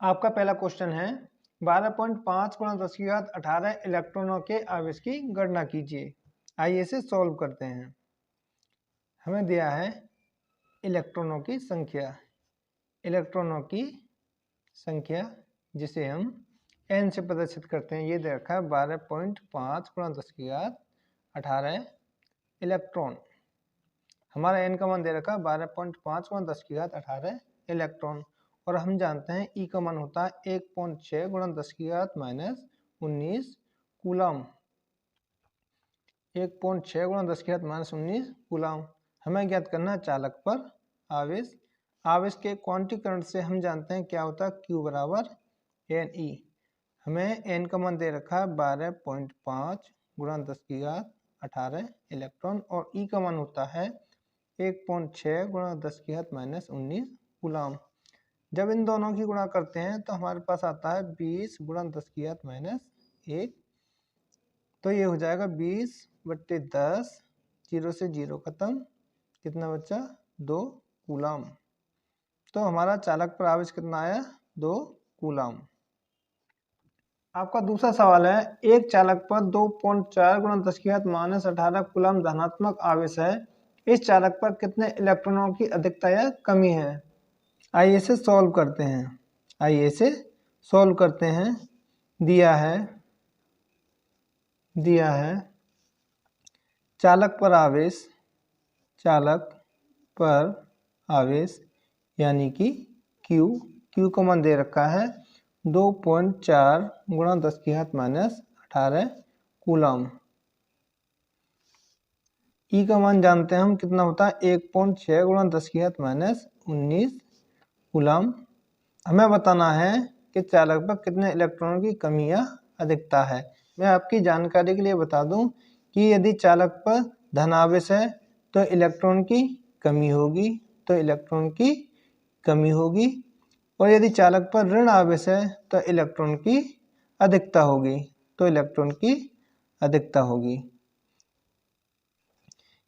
आपका पहला क्वेश्चन है 12.5 गुणा 10 की घात 18 इलेक्ट्रॉनों के आवेश की गणना कीजिए। आइए इसे सॉल्व करते हैं। हमें दिया है इलेक्ट्रॉनों की संख्या जिसे हम n से प्रदर्शित करते हैं। ये दे रखा है 12.5 गुणा 10 की घात 18 इलेक्ट्रॉन। हमारा n का मान दे रखा है 12.5 गुणा 10 की घात 18 इलेक्ट्रॉन, और हम जानते हैं E का मान होता है 1.6 गुणा 10 की घात -19 कूलम। 1.6 गुणा 10 की घात -19 कूलम। हमें ज्ञात करना है चालक पर आवेश। आवेश के क्वांटीकरण से हम जानते हैं क्या होता है Q बराबर Ne। हमें n का मान दे रखा है 12.5 गुणा 10 की घात 18 इलेक्ट्रॉन, और E का मान होता है 1.6 गुणा 10 की घात -19 कूलम। जब इन दोनों की गुणा करते हैं तो हमारे पास आता है 20 गुणा 10 की घात -1। तो ये हो जाएगा 20/10, 0 से 0 खत्म, कितना बचा 2 कूलम। तो हमारा चालक पर आवेश कितना आया 2 कूलम। आपका दूसरा सवाल है एक चालक पर 2.4 गुणा 10 की घात -18 कूलम धनात्मक आवेश है। इस चालक पर कितने इलेक्ट्रॉनों की अधिकता या कमी है। आइए इसे सॉल्व करते हैं। दिया है चालक पर आवेश यानी कि Q का मान दे रखा है 2.4 गुणा 10 की घात -18 कूलम। E का मान जानते हैं हम कितना होता है 1.6 गुणा 10 की घात -19 कूलम। हमें बताना है कि चालक पर कितने इलेक्ट्रॉनों की कमी या अधिकता है। मैं आपकी जानकारी के लिए बता दूं कि यदि चालक पर धन आवेश है तो इलेक्ट्रॉन की कमी होगी, और यदि चालक पर ऋण आवेश है तो इलेक्ट्रॉन की अधिकता होगी।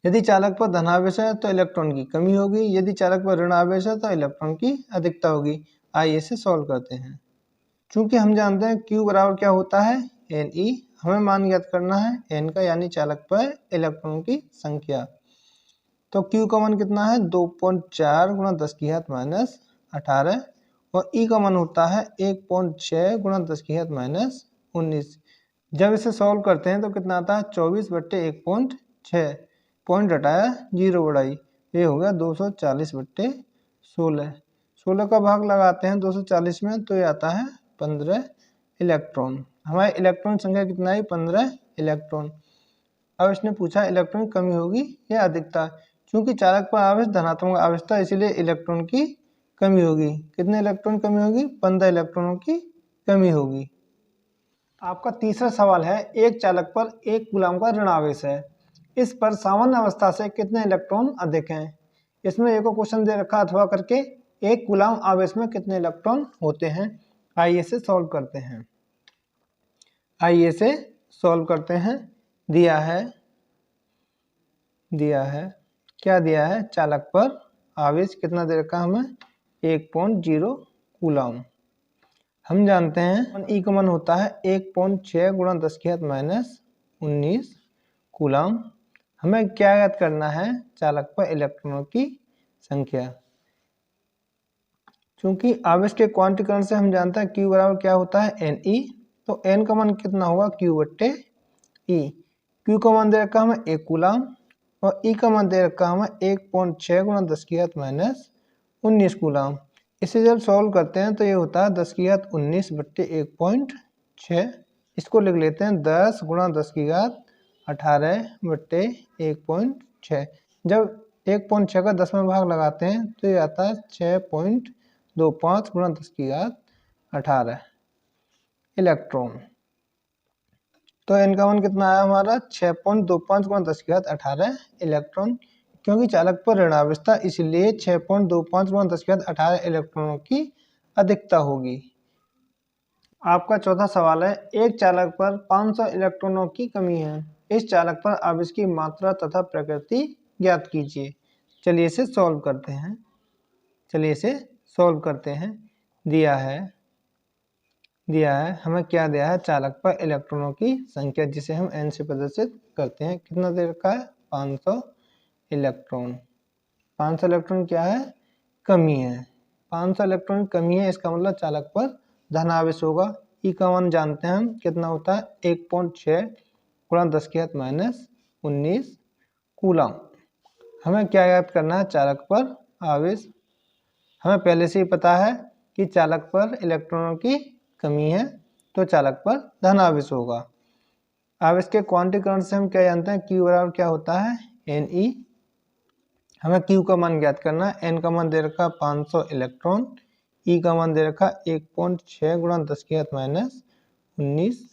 यदि चालक पर धनावेश है तो इलेक्ट्रॉन की कमी होगी, यदि चालक पर ऋण आवेश है तो इलेक्ट्रॉन की अधिकता होगी। आइए इसे सॉल्व करते हैं। चूंकि हम जानते हैं Q बराबर क्या होता है Ne, हमें मान ज्ञात करना है n का, यानी चालक पर इलेक्ट्रॉन की संख्या। तो Q का मान कितना है 2.4 गुणा 10 की घात -18, और E का मान होता है 1.6 गुणा 10 की घात -19। जब इसे सॉल्व करते हैं तो कितना आता है 24/1.6, पॉइंट हटाया 0 बढ़ाई, ये हो गया 240/16। 16 का भाग लगाते हैं 240 में तो ये आता है 15 इलेक्ट्रॉन। हमारे इलेक्ट्रॉन संख्या कितना है 15 इलेक्ट्रॉन। अब इसने पूछा इलेक्ट्रॉन की कमी होगी या अधिकता। क्योंकि चालक पर आवेश धनात्मक आवेश था इसलिए इलेक्ट्रॉन की कमी होगी। कितने इलेक्ट्रॉन कमी होगी 15 इलेक्ट्रॉनों की कमी होगी। आपका तीसरा सवाल है एक चालक पर 1 कूलम का ऋण आवेश है। इस पर सामान्य अवस्था से कितने इलेक्ट्रॉन अधिक हैं। इसमें एक और क्वेश्चन दे रखा अथवा करके 1 कूलम आवेश में कितने इलेक्ट्रॉन होते हैं। आइए इसे सॉल्व करते हैं। दिया है क्या दिया है चालक पर आवेश कितना दे रखा हमें 1.0 कूलम। हम जानते हैं E का मान होता है 1.6 गुणा 10 की घात -19 कूलम। हमें क्या ज्ञात करना है चालक पर इलेक्ट्रॉनों की संख्या। क्योंकि आवेश के क्वांटीकरण से हम जानते हैं Q बराबर क्या होता है Ne, तो N का मान कितना होगा Q/E। Q का मान दे रखा हमें 1 कूलम, और E का मान दे रखा हमें 1.6 गुणा 10 की घात -19 कूलम। इसे जब सॉल्व करते हैं तो ये होता है 10 की घात 19/1.6। इसको लिख लेते हैं 10 गुणा 10 की घात 18/1.6। जब 1.6 का 10 में भाग लगाते हैं तो ये आता है 6.25 गुणा 10 की घात 18 इलेक्ट्रॉन। तो इनका मान कितना आया हमारा 6.25 गुणा 10 की घात 18 इलेक्ट्रॉन। क्योंकि चालक पर ऋण आवेश था इसलिए 6.25 गुणा 10 की घात 18 इलेक्ट्रॉनों की अधिकता होगी। आपका चौथा सवाल है एक चालक पर 500 इलेक्ट्रॉनों की कमी है। इस चालक पर आवेश की मात्रा तथा प्रकृति ज्ञात कीजिए। चलिए इसे सॉल्व करते हैं। दिया है दिया है, हमें क्या दिया है, चालक पर इलेक्ट्रॉनों की संख्या, जिसे हम n से प्रदर्शित करते हैं। कितना दे रखा है, 500 इलेक्ट्रॉन। 500 इलेक्ट्रॉन क्या है, कमी है। 500 इलेक्ट्रॉन कमी है, इसका मतलब चालक पर धन आवेश होगा। ई का मान जानते हैं हम, कितना होता है, 1.6 गुणा 10⁻⁻19 कूलम। हमें क्या याद करना है, चालक पर आवेश। हमें पहले से ही पता है कि चालक पर इलेक्ट्रॉनों की कमी है, तो चालक पर धन आवेश होगा। आवेश के क्वांटीकरण से हम क्या जानते हैं, Q बराबर क्या होता है, Ne। हमें Q का मान ज्ञात करना है। N का मान दे रखा 500 इलेक्ट्रॉन, E का मान दे रखा 1.6 गुणा 10⁻⁻19।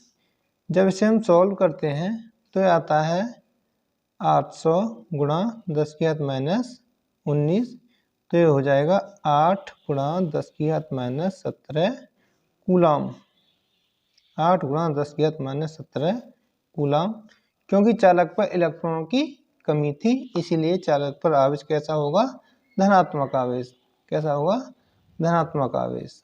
जब इसे हम सॉल्व करते हैं तो ये आता है 800 गुणा 10⁻⁻19, तो ये हो जाएगा 8 गुणा 10⁻⁻17 कूलम। 8 गुणा 10⁻⁻17 कूलम। क्योंकि चालक पर इलेक्ट्रॉनों की कमी थी, इसीलिए चालक पर आवेश कैसा होगा, धनात्मक आवेश। कैसा होगा, धनात्मक आवेश।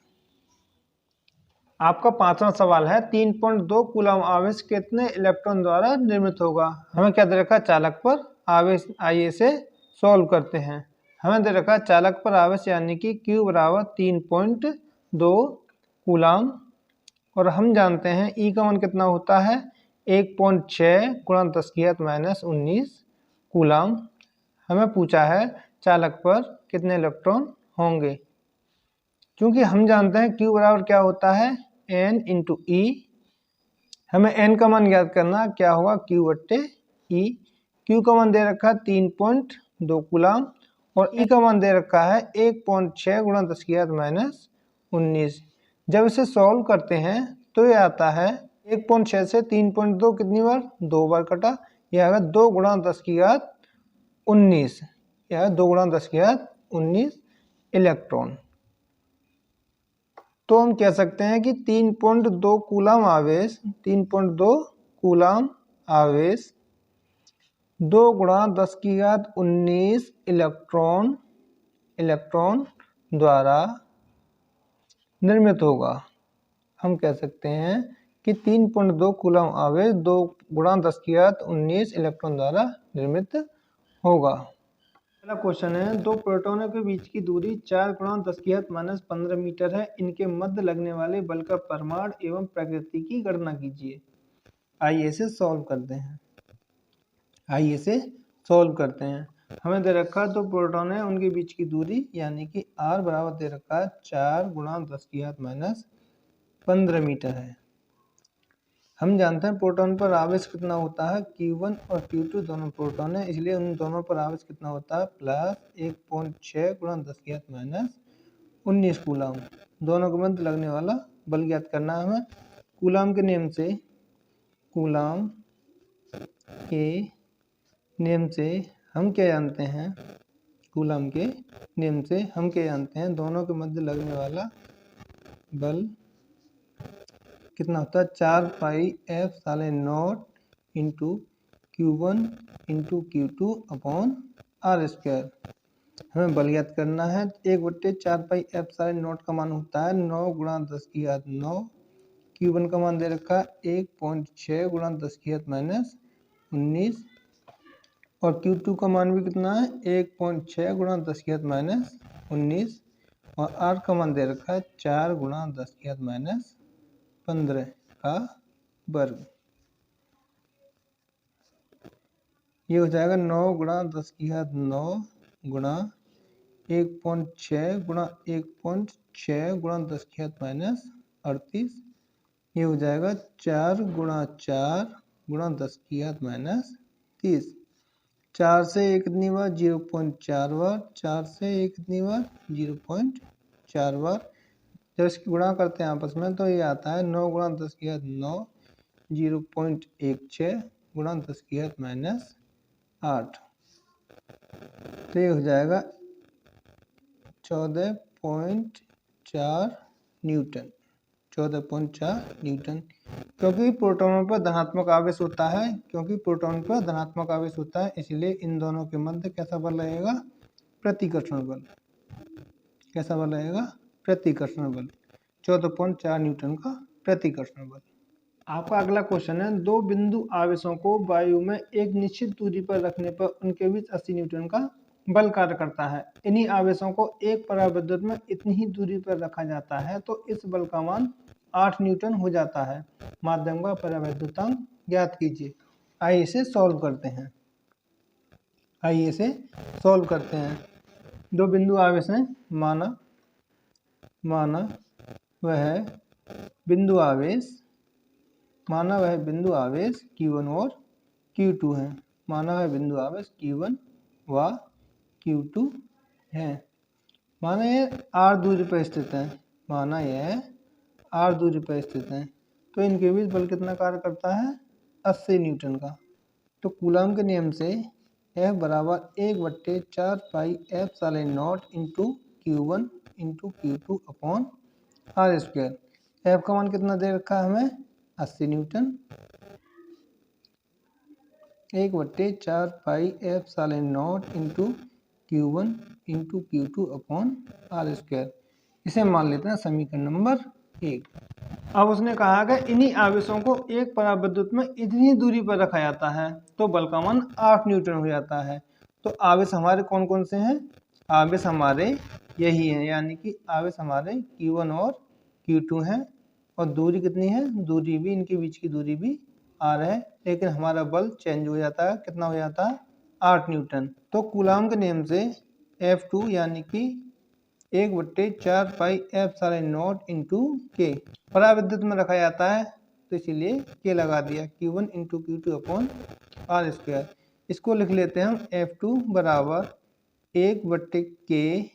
आपका 5वां सवाल है, 3.2 कूलम आवेश कितने इलेक्ट्रॉन द्वारा निर्मित होगा। हमें क्या दे रखा है, चालक पर आवेश। आइए इसे सॉल्व करते हैं। हमें दे रखा है चालक पर आवेश यानी कि Q बराबर 3.2 कूलम, और हम जानते हैं E का मान कितना होता है, 1.6 गुणा 10⁻⁻19 कूलम। हमें पूछा है चालक पर कितने इलेक्ट्रॉन होंगे। क्योंकि हम जानते हैं Q बराबर क्या होता है, N इंटू E। हमें N का मान ज्ञात करना, क्या होगा, Q बट्टे E। Q का मान दे रखा है 3.2 कूलम, और E का मान दे रखा है 1.6 गुणा 10⁻⁻19। जब इसे सॉल्व करते हैं तो ये आता है 1.6 से 3.2 कितनी बार, 2 बार कटा, यह आएगा 2 गुणा 10⁻19। यह 2 गुणा 10⁻19 इलेक्ट्रॉन। तो हम कह सकते हैं कि 3.2 कूलम आवेश, 3.2 कूलम आवेश 2 गुणा 10⁻19 इलेक्ट्रॉन द्वारा निर्मित होगा। हम कह सकते हैं कि 3.2 कूलम आवेश 2 गुणा 10⁻19 इलेक्ट्रॉन द्वारा निर्मित होगा। पहला क्वेश्चन है, दो प्रोटॉनों के बीच की दूरी 4 गुणा 10⁻⁻15 मीटर है। इनके मध्य लगने वाले बल का परिमाण एवं प्रकृति की गणना कीजिए। आइए इसे सॉल्व करते हैं। हमें दे रखा है दो प्रोटॉन है, उनके बीच की दूरी यानी कि R बराबर दे रखा है 4 गुणा 10⁻⁻15 मीटर है। हम जानते हैं प्रोटॉन पर आवेश कितना होता है, Q1 और Q2 दोनों प्रोटॉन है, इसलिए उन दोनों पर आवेश कितना होता है, प्लस 1.6 गुणा 10⁻⁻19 कूलम। दोनों के मध्य लगने वाला बल ज्ञात करना है हमें। कूलम के नियम से हम क्या जानते हैं, कूलम के नियम से हम क्या जानते हैं, दोनों के मध्य लगने वाला बल कितना होता है, 4 पाई F0 into Q1 into Q2 upon R²। हमें बल ज्ञात करना है। 1/4 पाई F0 का मान होता है 9 गुणा 10⁻9। Q1 का मान दे रखा है 1.6 गुणा 10⁻⁻19, और Q2 का मान भी कितना है, 1.6 गुणा 10⁻⁻19, और R का मान दे रखा है 4 गुणा 10⁻⁻15 का वर्ग। ये हो जाएगा 9 गुणा 10⁻9 गुणा 1.6 गुणा 1.6 गुणा 10⁻⁻38। ये हो जाएगा 4 गुणा 4 गुणा 10⁻⁻30। 4 से 1 कितनी बार, 0.4 बार। 4 से 1 कितनी बार, 0.4 बार। जब इसकी गुणा करते हैं आपस में तो ये आता है 9 गुणा 10⁻9 0.16 गुणा 10⁻⁸। तो ये हो जाएगा 14.4 न्यूटन। 14.4 न्यूटन। क्योंकि प्रोटॉनों पर धनात्मक आवेश होता है, इसलिए इन दोनों के मध्य कैसा बल रहेगा, प्रतिकर्षण बल। कैसा बल रहेगा, प्रतिकर्षण बल। 14.4 न्यूटन का प्रतिकर्षण बल। आपका अगला क्वेश्चन है, दो बिंदु आवेशों को वायु में एक निश्चित दूरी पर रखने पर उनके बीच 80 न्यूटन का बल कार्य करता है। इन्हीं आवेशों को एक पराविद्युत में इतनी ही दूरी पर रखा जाता है तो इस बल का मान 8 न्यूटन हो जाता है। माध्यम का परावैद्युतांक ज्ञात कीजिए। आइए इसे सॉल्व करते हैं। दो बिंदु आवेश हैं, माना वह बिंदु आवेश Q1 और Q2 है। माना वह बिंदु आवेश Q1 व Q2 है। माना यह R दूरी पर स्थित है। तो इनके बीच बल कितना कार्य करता है? 80 न्यूटन का। तो कूलाम के नियम से F बराबर 1/4 pi epsilon into Q1 into Q2 upon R²। F का मान कितना दे रखा है हमें? 80 newton. 1/4 pi epsilon into Q1 into Q2 upon R²। इसे मान लेते हैं समीकरण नंबर 1। अब उसने कहा कि इन्हीं आवेशों को एक पराविद्युत में इतनी दूरी पर रखा जाता है तो बल का मान 8 न्यूटन हो जाता है। तो आवेश हमारे कौन कौन से हैं? आवेश हमारे यही हैं, यानी कि आवेश हमारे Q1 और Q2 हैं। और दूरी कितनी है? दूरी भी, इनके बीच की दूरी भी R है, लेकिन हमारा बल चेंज हो जाता है। कितना हो जाता है? 8 न्यूटन। तो कूलाम के नियम से F2 यानी कि 1/4 पाई एप्सिलॉन0 इंटू के पराविद्युत में रखा जाता है तो इसीलिए के लगा दिया। Q1 into Q2 upon R²। इसको लिख लेते हैं हम F2 बराबर 1/k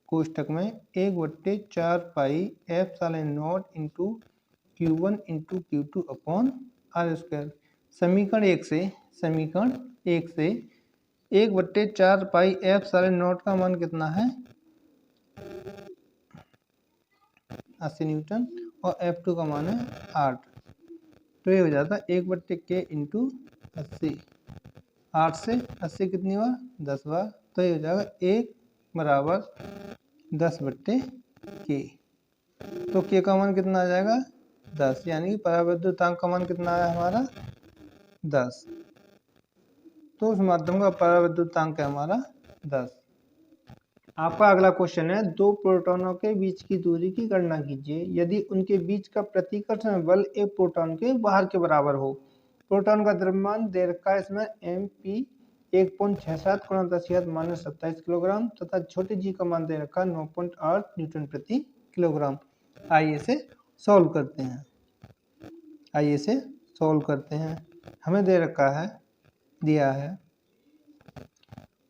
कोष्टक में 1/4 pi epsilon into Q1 into Q2 upon R²। समीकरण 1 से 1/4 पाई एप्सिलॉन0 का मान कितना है? 80 न्यूटन और F2 का मान है 8। तो ये हो जाता है 1/k इंटू 80। 8 से 80 कितनी बार? 10 बार। तो ये हो जाएगा 1 बराबर 10/k। तो k का मान कितना आ जाएगा? 10, यानी कि पराविद्युतांक का मान कितना आया हमारा? 10। तो उस माध्यम का पराविद्युतांक है हमारा 10। आपका अगला क्वेश्चन है, दो प्रोटॉनों के बीच की दूरी की गणना कीजिए यदि उनके बीच का प्रतिकर्षण बल एक प्रोटॉन के बाहर के बराबर हो। प्रोटॉन का द्रव्यमान दे रखा है इसमें mp 1.67 × 10⁻27 किलोग्राम तथा छोटे g का मान दे रखा है 9.8 न्यूटन प्रति किलोग्राम। आइए इसे सॉल्व करते हैं। हमें दे रखा है, दिया है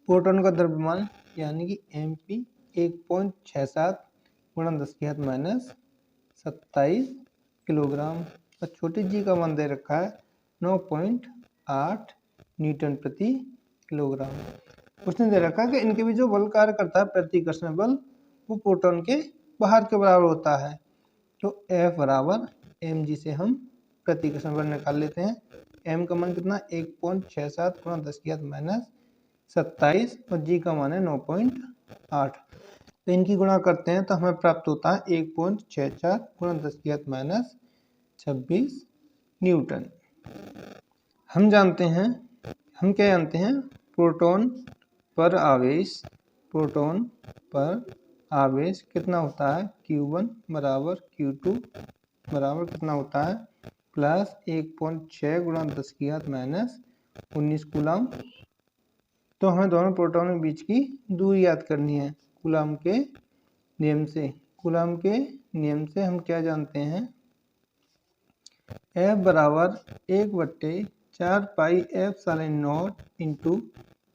प्रोटॉन का द्रव्यमान यानी कि mp 1.67 × 10⁻27 किलोग्राम और छोटे g का मान दे रखा है 9.8 न्यूटन प्रति किलोग्राम। उसने दे रखा है कि इनके बीच जो बल कार्य करता है प्रतिकर्षण बल वो प्रोटॉन के बाहर के बराबर होता है। तो F बराबर mg से हम प्रतिकर्षण बल निकाल लेते हैं। m का मान कितना? 1.67 × 10⁻27 और g का मान है 9.8। तो इनकी गुणा करते हैं तो हमें प्राप्त होता है 1.64 × 10⁻26 न्यूटन। हम क्या जानते हैं? प्रोटॉन पर आवेश कितना होता है? Q1 बराबर Q2 बराबर कितना होता है? Plus 1.6 × 10⁻19 coulomb. तो हमें दोनों प्रोटॉन के बीच की दूरी याद करनी है कूलाम के नियम से हम क्या जानते हैं? F बराबर 1/4 pi epsilon into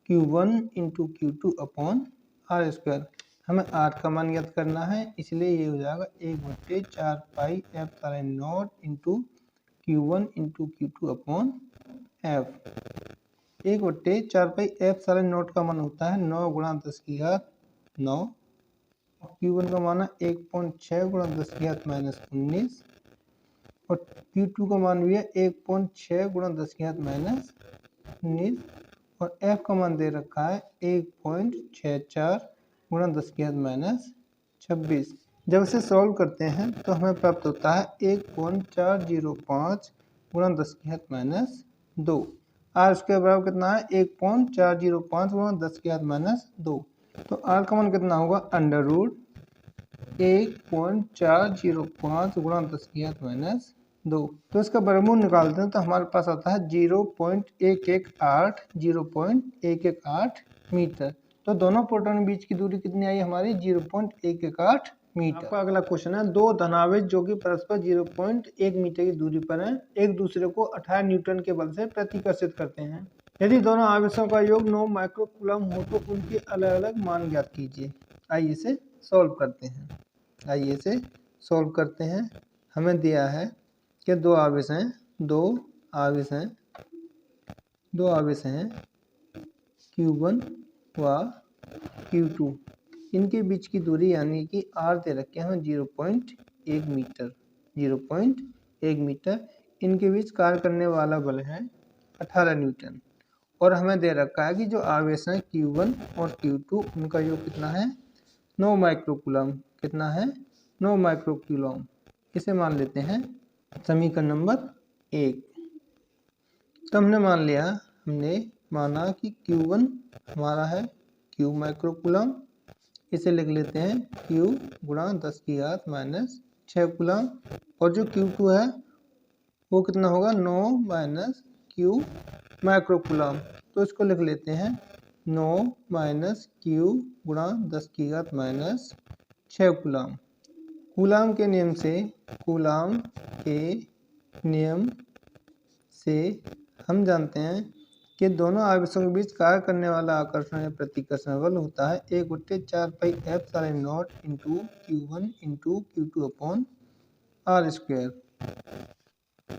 Q1 into Q2 upon R²। हमें R का मान याद करना है, इसलिए ये हो जाएगा 1/4 pi epsilon into Q1 into Q2 upon F। 1/4 pi epsilon का मान होता है 9 × 10⁻9 और Q1 का मान है 1.6 × 10⁻19 और Q2 का मान भी है 1.6 × 10⁻19 और F का मान दे रखा है 1.64 × 10⁻26। जब इसे सॉल्व करते हैं तो हमें प्राप्त होता है 1.405 गुणा 10 की घात माइनस 2। आर उसके बराबर कितना है 1.405 गुणा 10 की घात माइनस 2। तो आर का मान कितना होगा अंडर रूट 1.405 गुणा 10 की घात माइनस 2। तो इसका वर्गमूल निकालते हैं तो हमारे पास आता है 0.118 मीटर। तो दोनों प्रोटॉन के बीच की दूरी कितनी आई हमारी 0.118 मीटर। आपका अगला क्वेश्चन है, दो धनावेश जो कि परस्पर 0.1 मीटर की दूरी पर हैं एक दूसरे को 18 न्यूटन के बल से प्रतिकर्षित करते हैं। यदि दोनों आवेशों का योग 9 माइक्रोकूलम हो तो उनके अलग अलग मान ज्ञात कीजिए। आइए इसे सॉल्व करते हैं। हमें दिया है कि दो आवेश हैं Q1 व Q2। इनके बीच की दूरी यानी कि R दे रखे हैं 0.1 मीटर। इनके बीच कार्य करने वाला बल है 18 न्यूटन। और हमें दे रखा है कि जो आवेश हैं Q1 और Q2 उनका योग कितना है 9 माइक्रोकूलम। कितना है 9 माइक्रोकूलम। इसे मान लेते हैं समीकरण नंबर 1। तो हमने माना कि Q1 हमारा है Q माइक्रोकूलम। इसे लिख लेते हैं Q गुणा 10 की घात माइनस 6 कूलम। और जो Q2 है वो कितना होगा 9 माइनस Q माइक्रोकूलम। तो इसको लिख लेते हैं 9 माइनस Q गुणा 10 की घात माइनस 6 कूलम। कूलम के नियम से हम जानते हैं कि दोनों आवेशों के बीच कार्य करने वाला आकर्षण या प्रतिकर्षण बल होता है 1/4πε0 into Q1 into Q2 upon R square.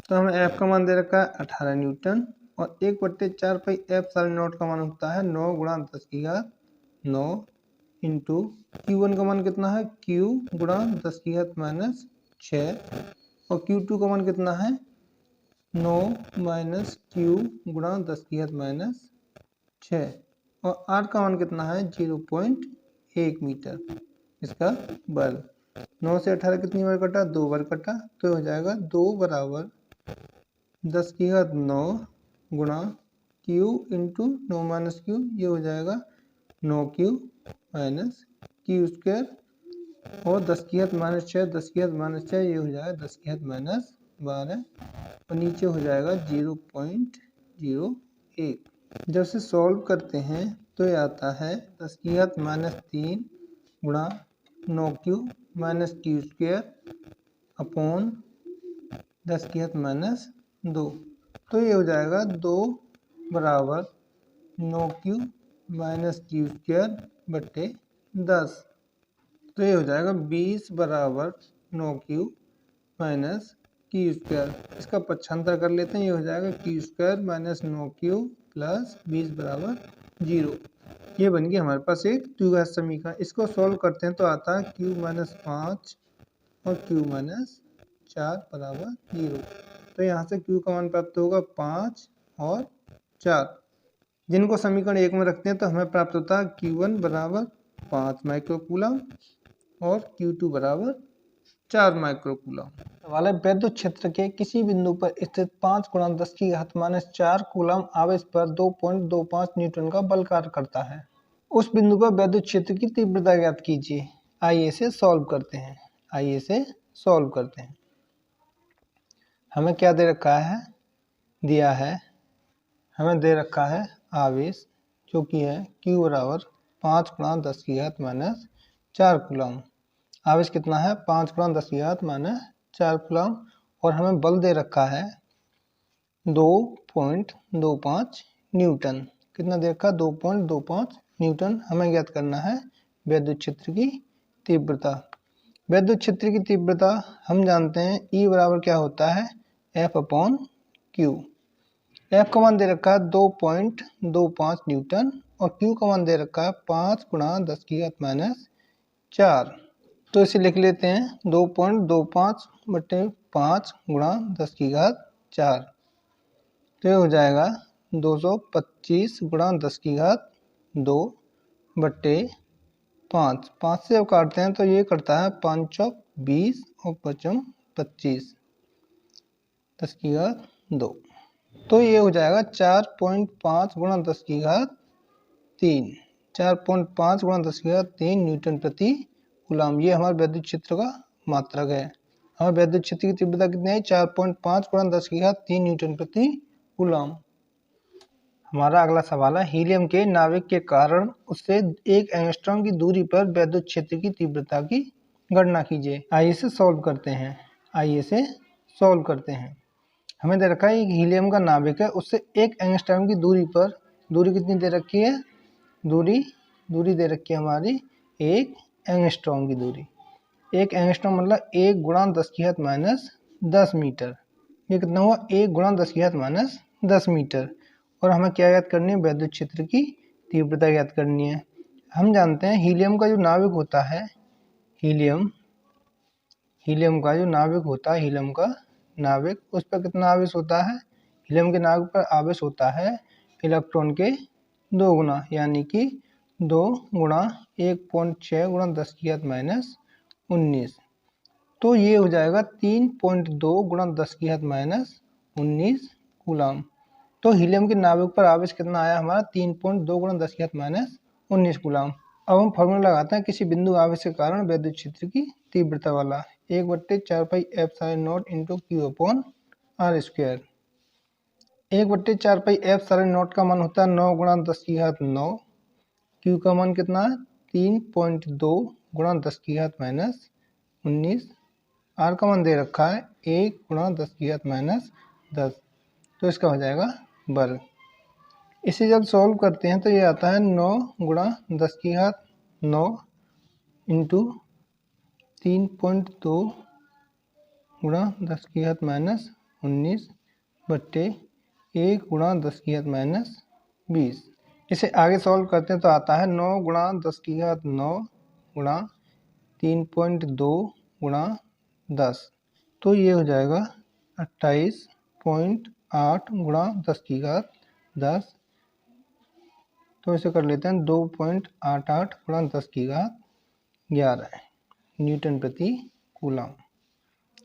तो हमें F का मान दे रखा है 18 न्यूटन और 1/4πε0 का मान होता है 9 गुणा 10 की घात 9 इंटू Q1 का मान कितना है Q गुणा 10 की घात माइनस 6 और Q2 का मान कितना है 9 माइनस Q गुणा 10 की घात माइनस 6 और R का मान कितना है 0.1 मीटर। इसका बल 9 से 18 कितनी बार कटा 2 बार कटा। तो हो जाएगा 2 बराबर 10 की घात 9 गुणा Q इंटू 9 माइनस Q। ये हो जाएगा 9Q माइनस Q स्क्वायर और 10 की घात माइनस 6 ये हो जाएगा 10 की घात माइनस 12 और नीचे हो जाएगा 0.01। जब से सॉल्व करते हैं तो ये आता है 10 की घात माइनस 3 गुणा 9Q minus Q square upon 10 की घात माइनस 2। तो ये हो जाएगा 2 बराबर 9Q माइनस Q स्क्वायर बट्टे 10। तो ये हो जाएगा 20 बराबर 9Q माइनस Q स्क्वायर। इसका पक्षांतर कर लेते हैं। ये हो जाएगा Q square minus 9Q plus 20 बराबर 0। ये बन गया हमारे पास एक द्विघात समीकरण। इसको सॉल्व करते हैं तो आता है Q माइनस 5 और Q माइनस 4 बराबर 0। तो यहाँ से Q का मान प्राप्त होगा 5 और 4। जिनको समीकरण 1 में रखते हैं तो हमें प्राप्त होता है Q1 बराबर 5 माइक्रोकूलम और Q2 बराबर 4 माइक्रोकूलम। वाले विद्युत क्षेत्र के किसी बिंदु पर स्थित 5 गुणा 10 की घात माइनस 4 कूलम आवेश पर 2.25 न्यूटन का बल कार्य करता है। उस बिंदु पर विद्युत क्षेत्र की तीव्रता ज्ञात कीजिए। आइए इसे सॉल्व करते हैं। हमें क्या दे रखा है हमें दे रखा है आवेश जो कि है Q बराबर 5 गुणा 10 की घात माइनस 4 कूलम। आवेश कितना है 5 गुणा 10 की घात माइनस 4 कूलम और हमें बल दे रखा है 2.25 न्यूटन। कितना दे रखा है 2.25 न्यूटन। हमें ज्ञात करना है विद्युत क्षेत्र की तीव्रता। विद्युत क्षेत्र की तीव्रता हम जानते हैं E बराबर क्या होता है F अपॉन Q। F का मान दे रखा है 2.25 न्यूटन और Q का मान दे रखा है 5 गुणा 10 की घात माइनस 4। तो इसे लिख लेते हैं 2.25 बटे 5 गुणा 10 की घात 4। तो ये हो जाएगा 225 गुणा 10 की घात 2 बटे 5, 5 से जब काटते हैं तो ये करता है 5 चौक 20 और 5 25, 10 की घात 2। तो ये हो जाएगा 4.5 गुणा 10 की घात 3, 4.5 गुणा 10 की घात 3 न्यूटन प्रति कूलम। ये हमारे वैद्युत क्षेत्र का मात्रक है। हमारे वैद्युत क्षेत्र की तीव्रता कितनी है? 4.5 गुणा 10 की घात 3 न्यूटन प्रति कूलम। हमारा अगला सवाल है, हीलियम के नाभिक के कारण उससे 1 एंगस्ट्रॉम की दूरी पर वैद्युत क्षेत्र की तीव्रता की गणना कीजिए। आइए इसे सॉल्व करते हैं। हमें दे रखा है एक हीलियम का नाभिक है, उससे 1 एंगस्ट्रॉम की दूरी पर, दूरी कितनी दे रखी है? दूरी दे रखी है हमारी 1 एंगस्ट्रॉम की दूरी। 1 एंगस्ट्रॉम मतलब 1 गुणा 10 की घात माइनस 10 मीटर। ये कितना हुआ? 1 गुणा 10 की घात माइनस 10 मीटर। और हमें क्या ज्ञात करनी है? वैद्युत क्षेत्र की तीव्रता ज्ञात करनी है। हम जानते हैं हीलियम का जो नाभिक होता है, हीलियम का जो नाभिक होता है, हीलियम का नाभिक, उस पर कितना आवेश होता है? हीलियम के नाभिक पर आवेश होता है इलेक्ट्रॉन के 2 गुना, यानी कि 2 गुणा 1.6 गुणा 10 की घात माइनस 19। तो ये हो जाएगा 3.2 गुणा 10 की घात माइनस 19 कूलम। तो हीलियम के नाभिक पर आवेश कितना आया हमारा? 3.2 गुणा 10 की घात माइनस 19 कूलम। अब हम फॉर्मूला लगाते हैं किसी बिंदु आवेश के कारण वैद्युत क्षेत्र की तीव्रता वाला। 1/4 pi epsilon naught into Q upon R square. 1/4 pi epsilon naught का मान होता है 9 गुणा 10 की घात 9। क्यू का मान कितना है? 3.2 गुणा 10 की घात माइनस 19। आर का मान दे रखा है 1 गुणा 10 की घात माइनस 10। तो इसका हो जाएगा वर्ग। इसे जब सॉल्व करते हैं तो ये आता है 9 गुणा 10 की घात 9 इंटू 3.2 गुणा 10 की घात माइनस 19 बट्टे 1 गुणा 10 की घात माइनस 20। इसे आगे सॉल्व करते हैं तो आता है 9 गुणा 10 की घात 9 गुणा 3.2 गुणा 10। तो ये हो जाएगा 28.8 गुणा 10 की घात 10। तो इसे कर लेते हैं 2.88 गुणा 10 की घात 11 न्यूटन प्रति कूलम।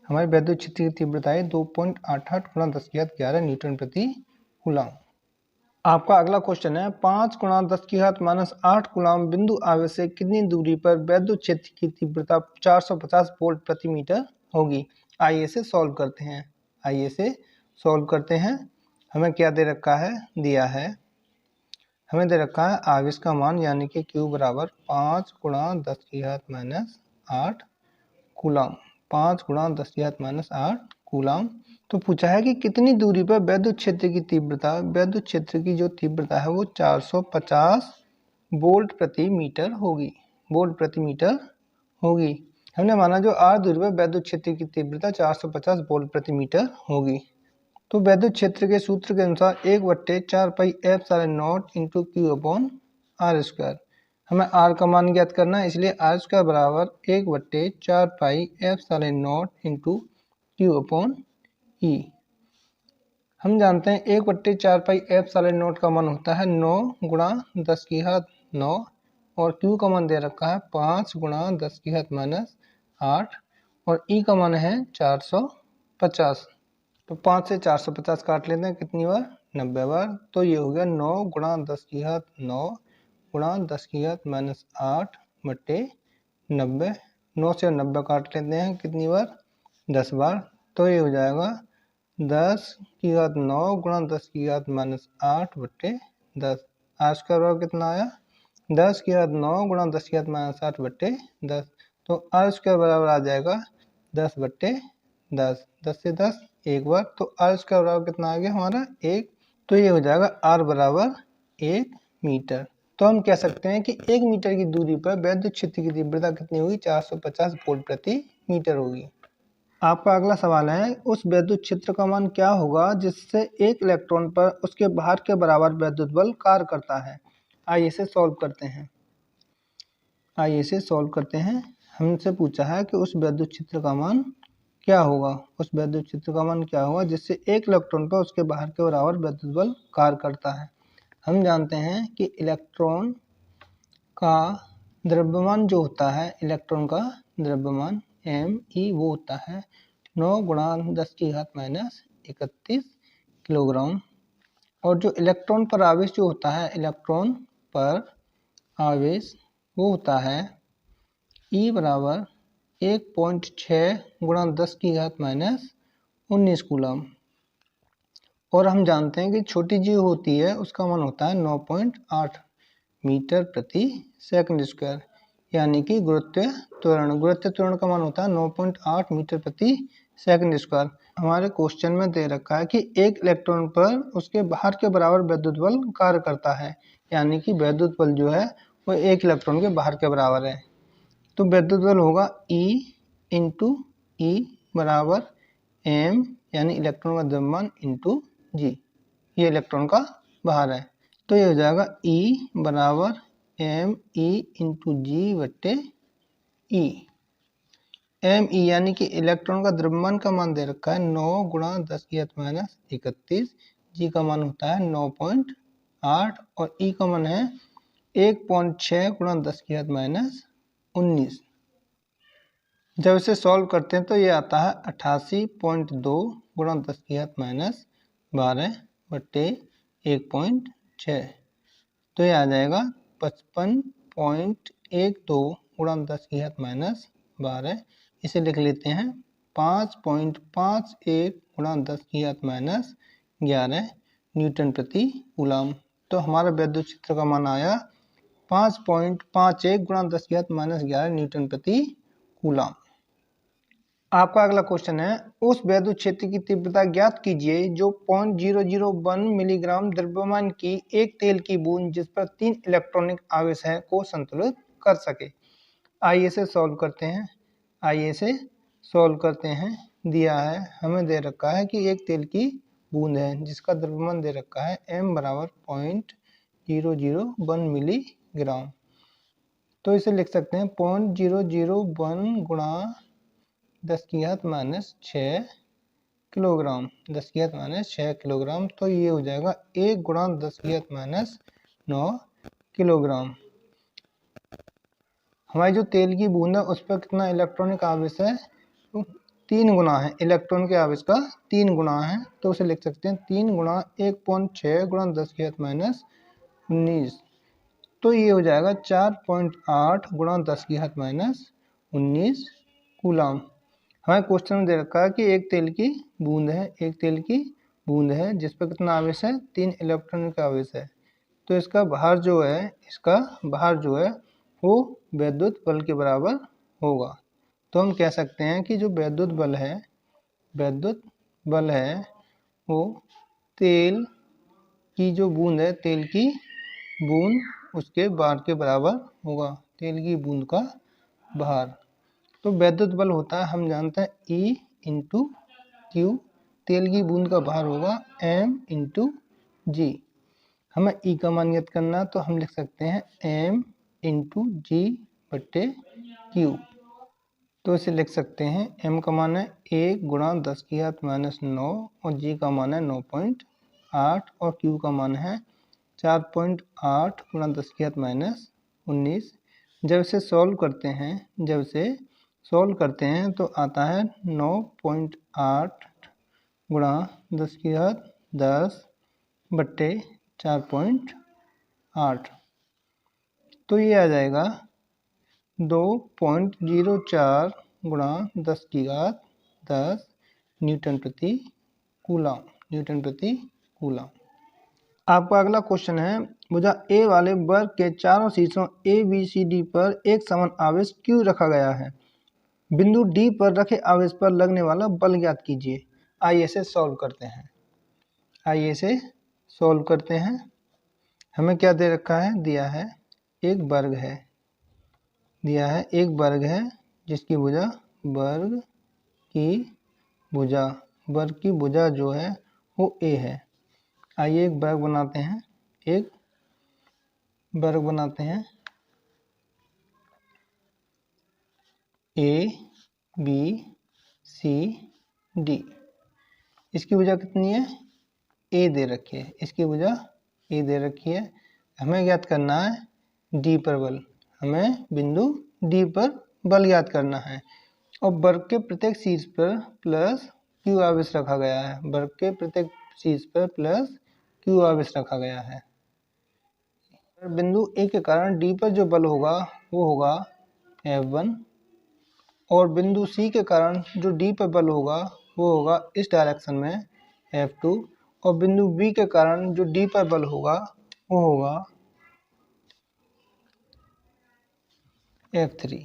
हमारी वैद्युत क्षेत्र की तीव्रता है 2.88 गुणा 10 की घात 11 न्यूटन प्रति कूलम। आपका अगला क्वेश्चन है, 5 गुणा 10 की घात माइनस 8 कूलम बिंदु आवेश से कितनी दूरी पर वैद्युत क्षेत्र की तीव्रता 450 वोल्ट प्रति मीटर होगी। आइए इसे सॉल्व करते हैं। हमें क्या दे रखा है? हमें दे रखा है आवेश का मान, यानी कि Q बराबर 5 गुणा 10 की घात माइनस 8 कूलम। 5 गुणा 10 की घात माइनस 8 कूलम। तो पूछा है कि कितनी दूरी पर वैद्युत क्षेत्र की तीव्रता, वैद्युत क्षेत्र की जो तीव्रता है वो 450 वोल्ट प्रति मीटर होगी। हमने माना जो r दूरी पर वैद्युत क्षेत्र की तीव्रता 450 वोल्ट प्रति मीटर होगी। तो वैद्युत क्षेत्र के सूत्र के अनुसार 1/4 pi epsilon naught into Q upon R square. हमें r का मान ज्ञात करना है, इसलिए r स्क्वायर बराबर 1/4 pi epsilon naught into Q upon E. हम जानते हैं 1/4 पाई एप्सिलॉन नॉट का मान होता है 9 गुणा 10 की घात 9 और क्यू का मान दे रखा है 5 गुणा 10 की घात माइनस 8 और ई का मान है 450। तो 5 से 450 काट लेते हैं, कितनी बार? 90 बार। तो ये हो गया 9 गुणा 10 की घात 9 गुणा 10 की घात माइनस 8 बट्टे 90। 9 से 90 काट लेते हैं, कितनी बार? 10 बार। तो ये हो जाएगा 10 की घात 9 गुणा 10 की घात माइनस 8 बट्टे 10। आज का बराबर कितना आया? 10 की घात 9 गुणा 10 की घात माइनस 8 बट्टे 10। तो r स्क्वायर बराबर आ जाएगा 10 बट्टे 10। 10 से 10 एक बार, तो r स्क्वायर बराबर कितना आ गया हमारा? 1। तो ये हो जाएगा r बराबर 1 मीटर। तो हम कह सकते हैं कि 1 मीटर की दूरी पर वैद्युत क्षेत्र की तीव्रता कितनी होगी? 450 वोल्ट प्रति मीटर होगी। आपका अगला सवाल है, उस वैद्युत क्षेत्र का मान क्या होगा जिससे एक इलेक्ट्रॉन पर उसके बाहर के बराबर वैद्युत बल कार्य करता है। आइए इसे सॉल्व करते हैं। हमसे पूछा है कि उस वैद्युत क्षेत्र का मान क्या होगा जिससे एक इलेक्ट्रॉन पर उसके बाहर के बराबर वैद्युत बल कार्य करता है। हम जानते हैं कि इलेक्ट्रॉन का द्रव्यमान जो होता है इलेक्ट्रॉन का द्रव्यमान me वो होता है 9 × 10⁻31 किलोग्राम। और जो इलेक्ट्रॉन पर आवेश जो होता है इलेक्ट्रॉन पर आवेश वो होता है E बराबर 1.6 × 10⁻19 कूलम। और हम जानते हैं कि छोटी जी होती है उसका मान होता है 9.8 मीटर प्रति सेकंड स्क्वायर, यानी कि गुरुत्वीय त्वरण का मान होता है 9.8 मीटर प्रति सेकंड स्क्वायर। हमारे क्वेश्चन में दे रखा है कि एक इलेक्ट्रॉन पर उसके बाहर के बराबर विद्युत बल कार्य करता है, यानी कि विद्युत बल जो है वो एक इलेक्ट्रॉन के बाहर के बराबर है। तो विद्युत बल होगा E इंटू ई बराबर m, यानी इलेक्ट्रॉन का द्रव्यमान इंटू जी, ये इलेक्ट्रॉन का बाहर है। तो ये हो जाएगा E बराबर m e इंटू जी बट्टे ई। m e यानी कि इलेक्ट्रॉन का द्रव्यमान का मान दे रखा है 9 × 10⁻31, जी का मान होता है 9.8 और ई का मान है 1.6 × 10⁻19। जब इसे सॉल्व करते हैं तो ये आता है 88.2 × 10⁻12 बट्टे 1.6। तो ये आ जाएगा 55.12 × 10⁻12। इसे लिख लेते हैं 5.51 × 10⁻11 न्यूटन प्रति कूलम। तो हमारा विद्युत क्षेत्र का मान आया 5.51 × 10⁻11 न्यूटन प्रति कूलम। आपका अगला क्वेश्चन है, उस विद्युत क्षेत्र की तीव्रता ज्ञात कीजिए जो 0.001 मिलीग्राम द्रव्यमान की एक तेल की बूंद जिस पर 3 इलेक्ट्रॉनिक आवेश है को संतुलित कर सके। आइए इसे सॉल्व करते हैं। दिया है हमें दे रखा है कि एक तेल की बूंद है जिसका द्रव्यमान दे रखा है m बराबर 0.001 मिलीग्राम। तो इसे लिख सकते हैं 0.001 गुणा 10⁻6 किलोग्राम, 10⁻6 किलोग्राम। तो ये हो जाएगा 1 गुणा 10⁻9 किलोग्राम। हमारी जो तेल की बूंद है उस पर कितना इलेक्ट्रॉनिक आवेश है, तो 3 गुना है, इलेक्ट्रॉन के आवेश का 3 गुना है। तो उसे लिख सकते हैं 3 गुणा 1.6 गुणा 10⁻19। तो ये हो जाएगा 4.8 गुणा 10⁻19 कूलम। हमें क्वेश्चन में दे रखा है कि एक तेल की बूंद है जिस पर कितना आवेश है, 3 इलेक्ट्रॉन का आवेश है। तो इसका भार जो है वो विद्युत बल के बराबर होगा। तो हम कह सकते हैं कि जो विद्युत बल है वो तेल की जो बूंद है, तेल की बूंद उसके भार के बराबर होगा, तेल की बूंद का भार। तो विद्युत बल होता है, हम जानते हैं E इंटू क्यू, तेल की बूंद का भार होगा m इंटू जी। हमें E का मान ज्ञात करना, तो हम लिख सकते हैं m इंटू जी बट्टे क्यू। तो इसे लिख सकते हैं m का मान है 1 गुणा 10⁻9 और g का मान है 9.8 और q का मान है 4.8 गुणा 10⁻19। जब इसे सॉल्व करते हैं तो आता है 9.8 गुणा 10⁻10 बट्टे 4.8। तो ये आ जाएगा 2.04 गुणा 10⁻10 न्यूटन प्रति कूलम। आपका अगला क्वेश्चन है, भुजा ए वाले वर्ग के चारों शीर्षों ए बी सी डी पर एक समान आवेश क्यों रखा गया है, बिंदु डी पर रखे आवेश पर लगने वाला बल ज्ञात कीजिए। आइए इसे सॉल्व करते हैं। हमें क्या दे रखा है, दिया है एक वर्ग है जिसकी भुजा वर्ग की भुजा जो है वो ए है। आइए एक वर्ग बनाते हैं ए बी सी डी। इसकी भुजा कितनी है, ए दे रखी है, इसकी भुजा ए दे रखी है। हमें ज्ञात करना है डी पर बल। हमें बिंदु डी पर बल ज्ञात करना है और वर्ग के प्रत्येक शीर्ष पर प्लस क्यू आवेश रखा गया है। वर्ग के प्रत्येक शीर्ष पर प्लस क्यू आवेश रखा गया है। बिंदु ए के कारण डी पर जो बल होगा वो होगा F1 और बिंदु सी के कारण जो डी पर बल होगा वो होगा इस डायरेक्शन में F2 और बिंदु बी के कारण जो डी पर बल होगा वो होगा F3।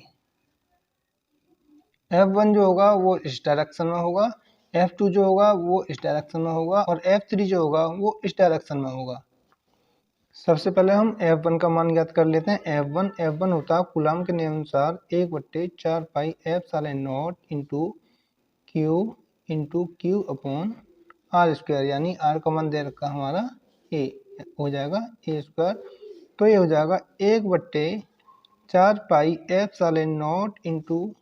F1 जो होगा वो इस डायरेक्शन में होगा, F2 जो होगा वो इस डायरेक्शन में होगा और F3 जो होगा वो इस डायरेक्शन में होगा। सबसे पहले हम F1 का मान ज्ञात कर लेते हैं। F1 होता है कूलाम के नियमानुसार 1/4 pi F0 into Q upon R square, यानी आर का मान दे रखा हमारा ए हो जाएगा A²। तो ये हो जाएगा 1/4 पाई F0 इंटू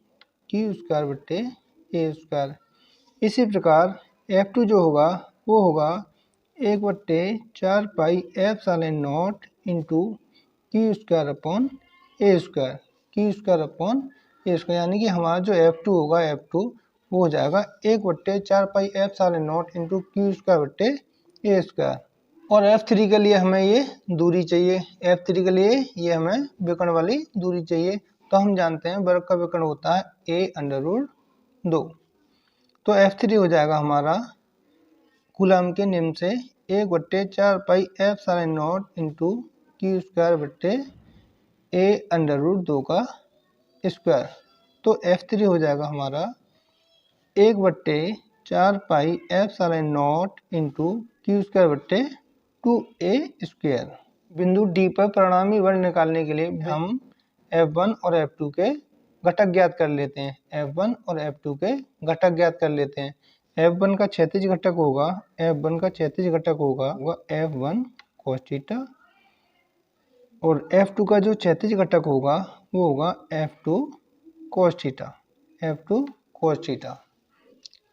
Q²/A²। इसी प्रकार F2 जो होगा वो होगा 1/4 पाई F0 इंटू Q²/A², यानी कि हमारा जो F2 होगा F2 वो हो जाएगा 1/4 पाई F0 इंटू Q²/A²। और F3 के लिए हमें ये दूरी चाहिए, F3 के लिए ये हमें विकर्ण वाली दूरी चाहिए। तो हम जानते हैं वर्ग का विकर्ण होता है a√2। तो F3 हो जाएगा हमारा कूलाम के नियम से 1/4 पाई F0 इंटू Q²/A√2 का स्क्वायर। तो F3 हो जाएगा हमारा 1/4 पाई F0 इंटू Q²/2A²। बिंदु डी पर परिणामी बल निकालने के लिए हम F1 और F2 के घटक ज्ञात कर लेते हैं। F1 और F2 के घटक ज्ञात कर लेते हैं। F1 का क्षैतिज घटक होगा F1 cos थीटा और F2 का जो क्षैतिज घटक होगा वो होगा F2 cos थीटा।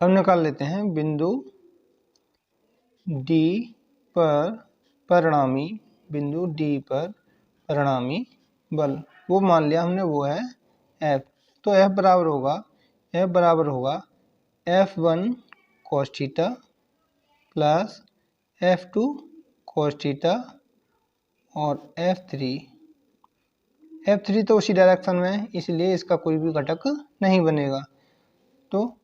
अब निकाल लेते हैं बिंदु डी पर परिणामी बल, वो मान लिया हमने वो है F। तो F बराबर होगा F1 cos theta plus F2 cos theta और F3 तो उसी डायरेक्शन में है, इसलिए इसका कोई भी घटक नहीं बनेगा। तो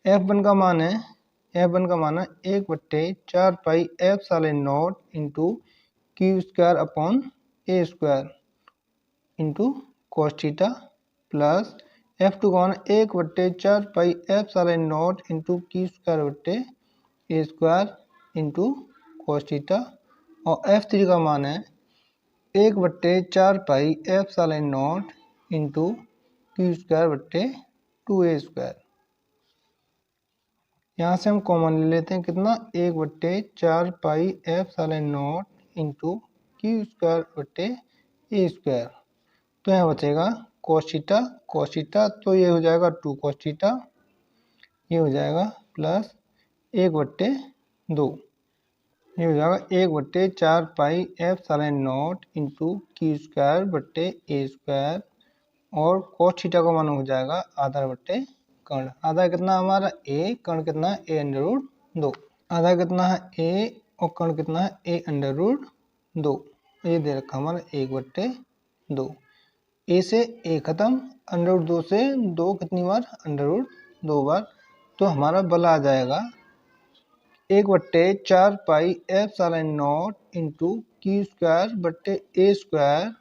F1 का मान है 1/4 pi F0 into Q²/A² into cos theta plus F2 का मान 1/4 pi F0 into Q²/A² into cos theta और F3 का मान है 1/4 पाई F0 इंटू Q²/2A²। यहाँ से हम कॉमन ले लेते हैं, कितना 1/4 पाई F0 इंटू Q²/A²। तो यहाँ बचेगा cos थीटा, तो ये हो जाएगा 2 cos थीटा, ये हो जाएगा प्लस 1/2, ये हो जाएगा 1/4 पाई F0 इंटू Q²/A² और cos थीटा का मान हो जाएगा आधा/कर्ण। आधा कितना हमारा a, कर्ण कितना है a√2। आधा कितना है a और कर्ण कितना है a√2। ये दे रखा हमारा 1/2। a से a खत्म, √2 से 2 कितनी बार √2 बार। तो हमारा बल आ जाएगा 1/4 पाई F0 इंटू Q²/A²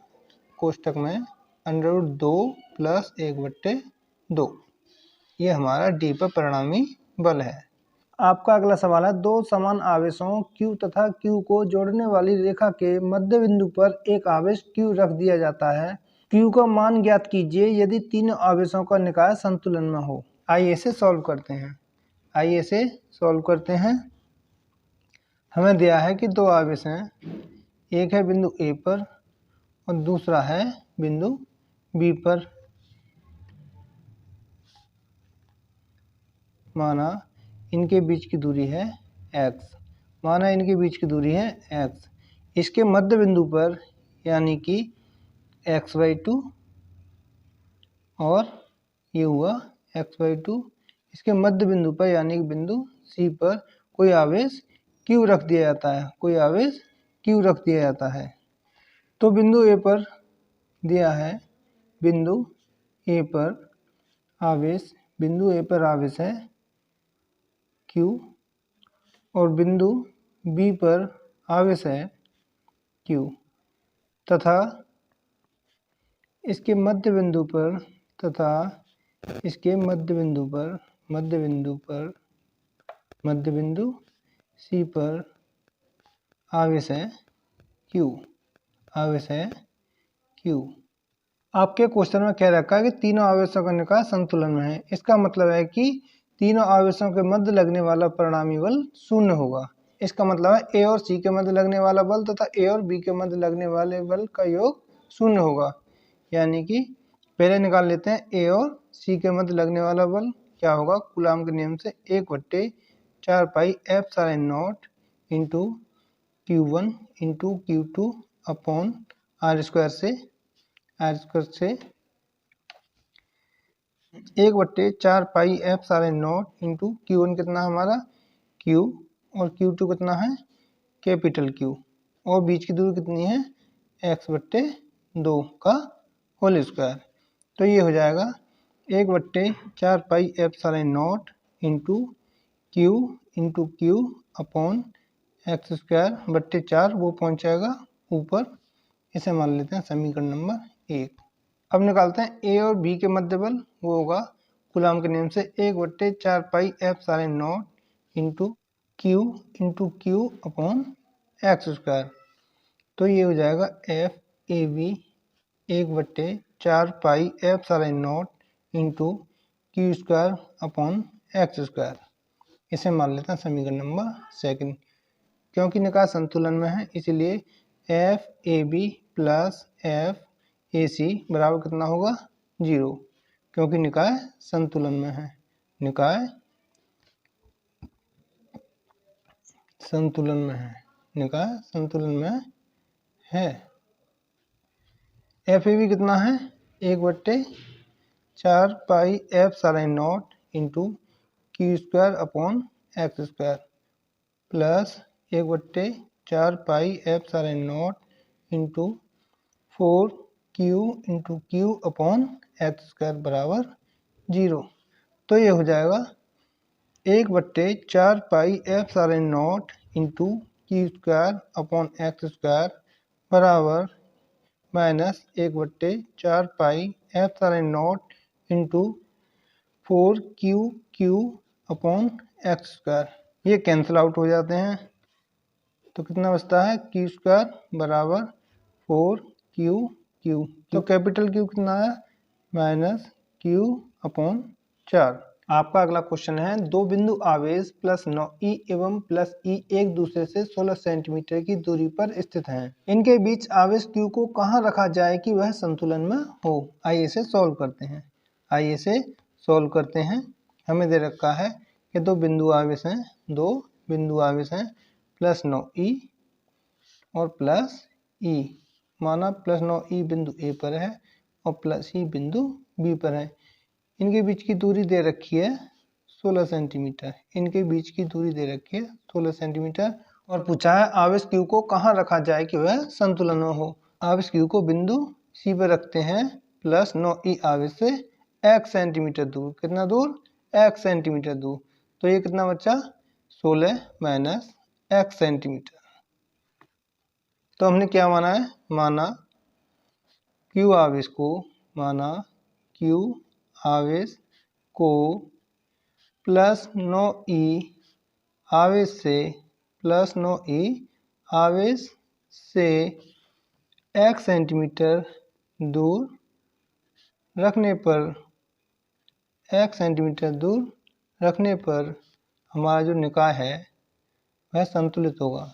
कोष्टक में √2 प्लस 1/2। ये हमारा डी पर परिणामी बल है। आपका अगला सवाल है, दो समान आवेशों Q तथा Q को जोड़ने वाली रेखा के मध्य बिंदु पर एक आवेश Q रख दिया जाता है। Q का मान ज्ञात कीजिए यदि तीनों आवेशों का निकाय संतुलन में हो। आइए इसे सॉल्व करते हैं। हमें दिया है कि दो आवेश हैं, एक है बिंदु A पर और दूसरा है बिंदु B पर। माना इनके बीच की दूरी है x। इसके मध्य बिंदु पर यानी कि x/2 और ये हुआ x/2। इसके मध्य बिंदु पर यानी कि बिंदु C पर कोई आवेश Q रख दिया जाता है, कोई आवेश Q रख दिया जाता है। तो बिंदु A पर दिया है, बिंदु A पर आवेश, बिंदु A पर आवेश है Q और बिंदु B पर आवेश है Q तथा इसके मध्य बिंदु पर मध्य बिंदु C पर आवेश है Q, आपके क्वेश्चन में कह रखा है कि तीनों आवेशों का निकाय संतुलन में है। इसका मतलब है कि तीनों आवेशों के मध्य लगने वाला परिणामी बल शून्य होगा। इसका मतलब है A और C के मध्य लगने वाला बल तथा A और B के मध्य लगने वाले बल का योग शून्य होगा। यानी कि पहले निकाल लेते हैं A और C के मध्य लगने वाला बल क्या होगा। कूलाम के नियम से 1/4 pi F0 into Q1 into Q2 upon R² से 1/4 पाई F0 इंटू Q1 कितना हमारा Q और Q2 कितना है कैपिटल Q और बीच की दूरी कितनी है x/2 का होल स्क्वायर। तो ये हो जाएगा 1/4 pi F0 into Q upon x²/4 वो पहुंच जाएगा ऊपर। इसे मान लेते हैं समीकरण नंबर 1। अब निकालते हैं A और B के मध्य बल, वो होगा कूलाम के नियम से 1/4 pi F0 into Q upon x²। तो ये हो जाएगा FAB 1/4 pi F0 into Q² upon x²। इसे मान लेते हैं समीकरण नंबर 2। क्योंकि निकाय संतुलन में है इसलिए FAB प्लस FAC बराबर कितना होगा 0, क्योंकि निकाय संतुलन में है। निकाय संतुलन में है। FAB कितना है 1/4 pi F0 into Q² upon x² plus 1/4 pi F0 into 4Q into Q upon x² बराबर 0। तो ये हो जाएगा 1/4 pi F0 into Q² upon x² बराबर minus 1/4 pi F0 into 4Q upon x²। ये कैंसिल आउट हो जाते हैं तो कितना बचता है Q² बराबर 4Q। तो कैपिटल Q कितना है -Q/4। आपका अगला क्वेश्चन है, दो बिंदु आवेश +9e एवं +e एक दूसरे से 16 सेंटीमीटर की दूरी पर स्थित हैं। इनके बीच आवेश Q को कहाँ रखा जाए कि वह संतुलन में हो। आइए इसे सॉल्व करते हैं। हमें दे रखा है कि दो बिंदु आवेश हैं +9e और +e। माना +9e बिंदु A पर है और +e बिंदु B पर है। इनके बीच की दूरी दे रखी है 16 सेंटीमीटर। और पूछा है आवेश Q को कहाँ रखा जाए कि वह संतुलन में हो। आवेश Q को बिंदु C पर रखते हैं +9e आवेश से x सेंटीमीटर दूर। कितना दूर x सेंटीमीटर दूर। तो ये कितना बचा 16 माइनस x सेंटीमीटर। तो हमने क्या माना है, माना Q आवेश को +9e आवेश से x सेंटीमीटर दूर रखने पर हमारा जो निकाय है वह संतुलित होगा।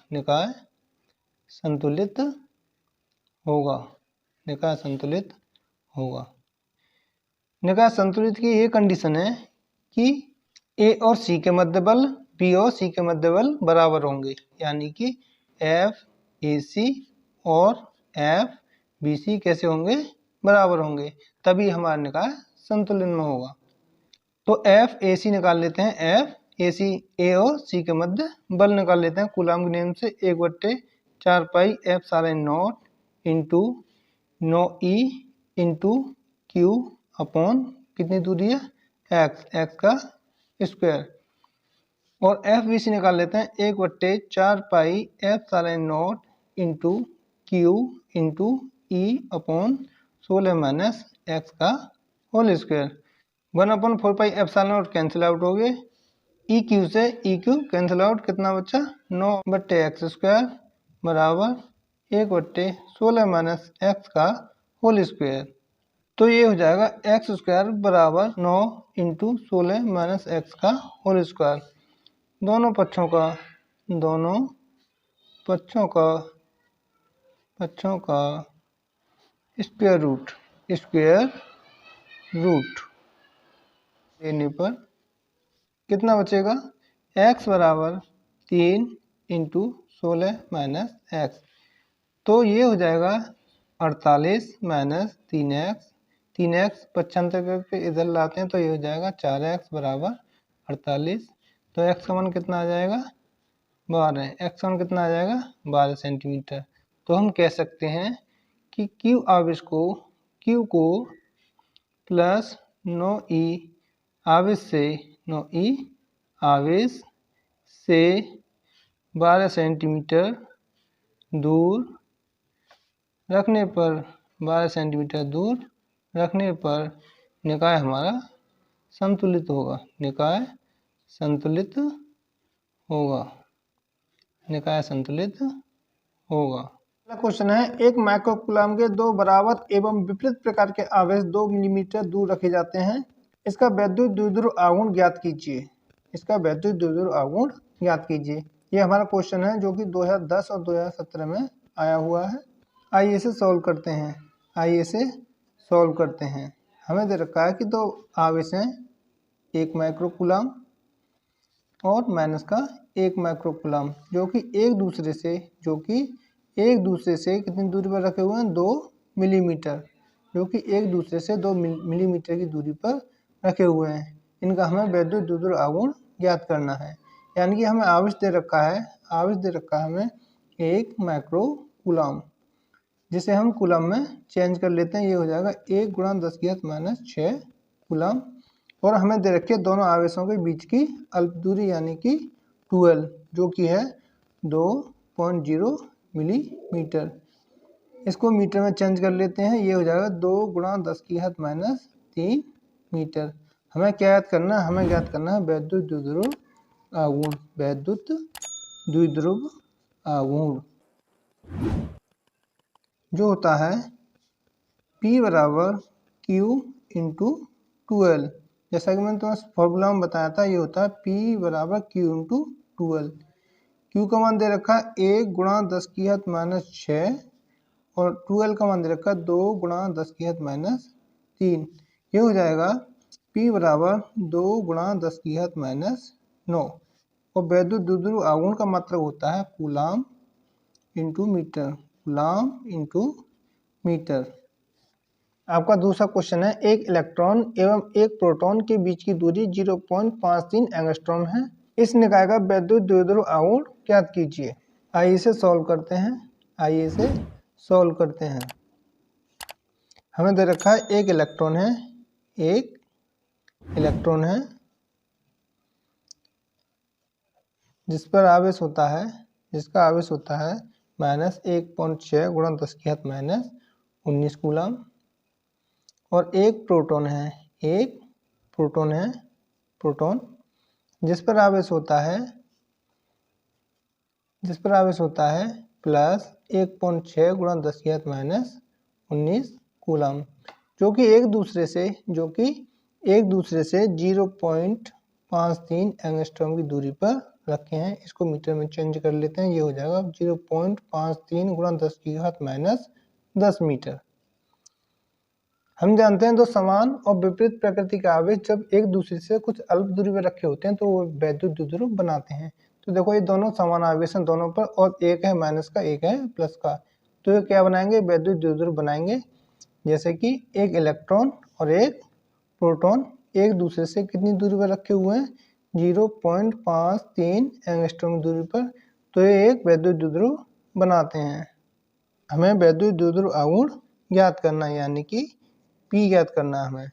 निकाय संतुलित की ये कंडीशन है कि A और C के मध्य बल B और C के मध्य बल बराबर होंगे। यानी कि FAC और BC कैसे होंगे, बराबर होंगे, तभी हमारा निकाय संतुलन में होगा। तो FAC निकाल लेते हैं। FAC A और C के मध्य बल निकाल लेते हैं कूलाम के नियम से। 1/4 pi ε0 into 9E into Q upon कितनी दूरी है, x का स्क्वायर। और FBC निकाल लेते हैं। 1/4 pi ε0 into Q into E upon 16 minus x का whole square. 1/4 pi ε0 cancel out हो गए, EQ से EQ कैंसिल आउट, कितना बचा 9/x² बराबर 1/16 माइनस x का होल स्क्वायर। तो ये हो जाएगा x² बराबर 9 इंटू 16 माइनस x का होल स्क्वायर। दोनों पक्षों का स्क्वायर रूट लेने पर कितना बचेगा, x बराबर 3 इंटू 16 माइनस x। तो ये हो जाएगा 48 माइनस 3x। 3x पक्षांतर करके इधर लाते हैं तो ये हो जाएगा 4x बराबर 48। तो x का मान कितना आ जाएगा, 12। x का मान कितना आ जाएगा, 12 सेंटीमीटर। तो हम कह सकते हैं कि Q को प्लस 9E आवेश से 12 सेंटीमीटर दूर रखने पर 12 सेंटीमीटर दूर रखने पर निकाय हमारा संतुलित होगा। निकाय संतुलित होगा। अगला क्वेश्चन है, एक माइक्रोकूलम के दो बराबर एवं विपरीत प्रकार के आवेश 2 मिलीमीटर दूर रखे जाते हैं। इसका वैद्युत द्विध्रुव आघूर्ण ज्ञात कीजिए। ये हमारा क्वेश्चन है जो कि 2010 और 2017 में आया हुआ है। आइए इसे सॉल्व करते हैं। हमें दे रखा है कि दो आवेश हैं, एक माइक्रोकूलम और माइनस का 1 माइक्रोकूलम, जो कि एक दूसरे से कितनी दूरी पर रखे हुए हैं, 2 मिलीमीटर, जो कि एक दूसरे से 2 मिलीमीटर की दूरी पर रखे हुए हैं। इनका हमें वैद्युत द्विध्रुव आघूर्ण ज्ञात करना है। यानी कि हमें आवेश दे रखा है हमें 1 माइक्रोकूलम, जिसे हम कूलम में चेंज कर लेते हैं। ये हो जाएगा 1 × 10⁻⁶ कूलम। और हमें दे रखी है दोनों आवेशों के बीच की अल्प दूरी यानी कि 12, जो कि है 2.0 मिलीमीटर। इसको मीटर में चेंज कर लेते हैं। ये हो जाएगा 2 × 10⁻³ मीटर। हमें क्या याद करना है, हमें ज्ञात करना है वैद्युत द्विध्रुव आघूर्ण, जो होता है P बराबर Q इंटू 12। जैसा कि मैंने तुम्हें फॉर्मूला में बताया था, ये होता है P बराबर Q इंटू 12। Q का मान दे रखा है 1 × 10⁻⁶ और 12 का मान दे रखा है 2 × 10⁻³ ये हो जाएगा P बराबर 2 × 10⁻⁹। और वैद्युत द्विध्रुव आघूर्ण का मतलब होता है कूलाम इंटू मीटर। आपका दूसरा क्वेश्चन है, एक इलेक्ट्रॉन एवं एक प्रोटॉन के बीच की दूरी 0.53 एंगस्ट्रॉम है। इस निकाय का वैद्युत द्विध्रुव आघूर्ण ज्ञात कीजिए। आइए इसे सॉल्व करते हैं। हमें दे रखा है एक इलेक्ट्रॉन है जिसका आवेश होता है -1.6 × 10⁻⁹ कूलम। और एक प्रोटॉन जिस पर आवेश होता है प्लस 1.6 × 10⁻⁹ कूलम, जो कि एक दूसरे से 0.53 एंगस्ट्रॉम की दूरी पर रखे हैं। इसको मीटर में चेंज कर लेते हैं। ये हो जाएगा 0.53 × 10⁻10 मीटर। हम जानते हैं दो समान और विपरीत प्रकृति के आवेश जब एक दूसरे से कुछ अल्प दूरी पर रखे होते हैं तो वो वैद्युत द्विध्रुव बनाते हैं। तो देखो ये दोनों समान आवेश हैं दोनों पर, और एक है माइनस का एक है प्लस का, तो ये क्या बनाएंगे, वैद्युत द्विध्रुव बनाएंगे। जैसे कि एक इलेक्ट्रॉन और एक प्रोटॉन एक दूसरे से कितनी दूरी पर रखे हुए हैं, 0.53 एंगस्ट्रॉम दूरी पर, तो ये एक वैद्युत द्विध्रुव बनाते हैं। हमें वैद्युत द्विध्रुव आघूर्ण ज्ञात करना है, यानी कि P ज्ञात करना है हमें।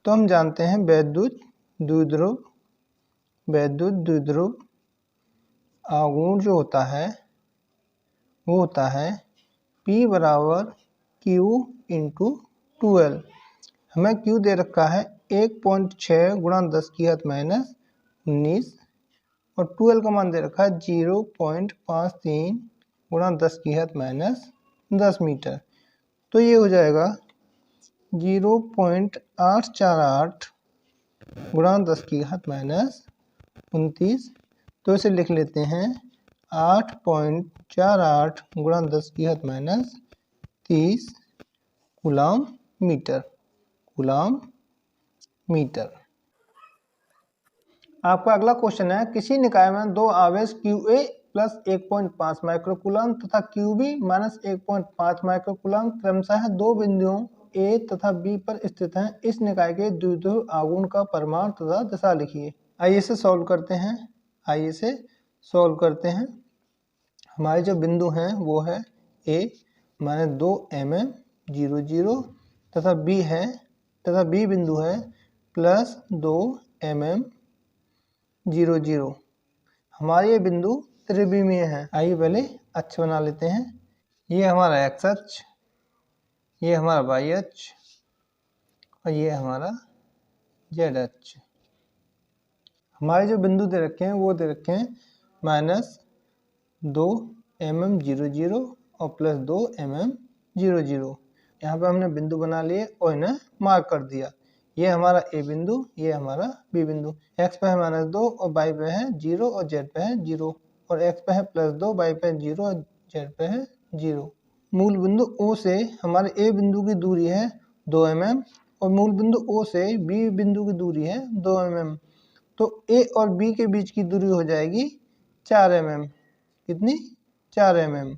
तो हम जानते हैं वैद्युत द्विध्रुव आघूर्ण जो होता है वो होता है P बराबर Q इंटू 12। हमें Q दे रखा है 1.6 गुणा 10 की घात माइनस 19 और 12 का मान दे रखा है 0.53 गुणा 10 की घात माइनस 10 मीटर। तो ये हो जाएगा 0.848 गुणा 10 की घात माइनस 29। तो इसे लिख लेते हैं 8.48 गुणा 10 की घात माइनस 30 कूलम मीटर। आपका अगला क्वेश्चन है, किसी निकाय में दो आवेश QA प्लस 1.5 माइक्रोकूलम तथा QB माइनस 1.5 माइक्रोकूलम क्रमशः दो बिंदुओं A तथा B पर स्थित हैं। इस निकाय के द्विध्रुव आघूर्ण का परिमाण तथा दिशा लिखिए। आइए इसे सॉल्व करते हैं। हमारे जो बिंदु हैं वो है A माइनस 2 mm 00 तथा B बिंदु है प्लस 2 mm 00। हमारे ये बिंदु त्रिविमीय है। आइए पहले अक्ष बना लेते हैं। ये हमारा x अक्ष, ये हमारा y अक्ष और ये हमारा z अक्ष। हमारे जो बिंदु दे रखे हैं वो दे रखे हैं माइनस 2 mm 00 और प्लस 2 mm 00। यहाँ पे हमने बिंदु बना लिए और इन्हें मार्क कर दिया। ये हमारा A बिंदु, ये हमारा B बिंदु। x पे है माइनस 2 और y पे है 0 और z पे है 0 और x पे है प्लस 2, y पे है 0 और z पे है 0। मूल बिंदु O से हमारे A बिंदु की दूरी है 2 mm और मूल बिंदु O से B बिंदु की दूरी है 2 mm। तो A और B के बीच की दूरी हो जाएगी 4 mm। कितनी? 4 mm।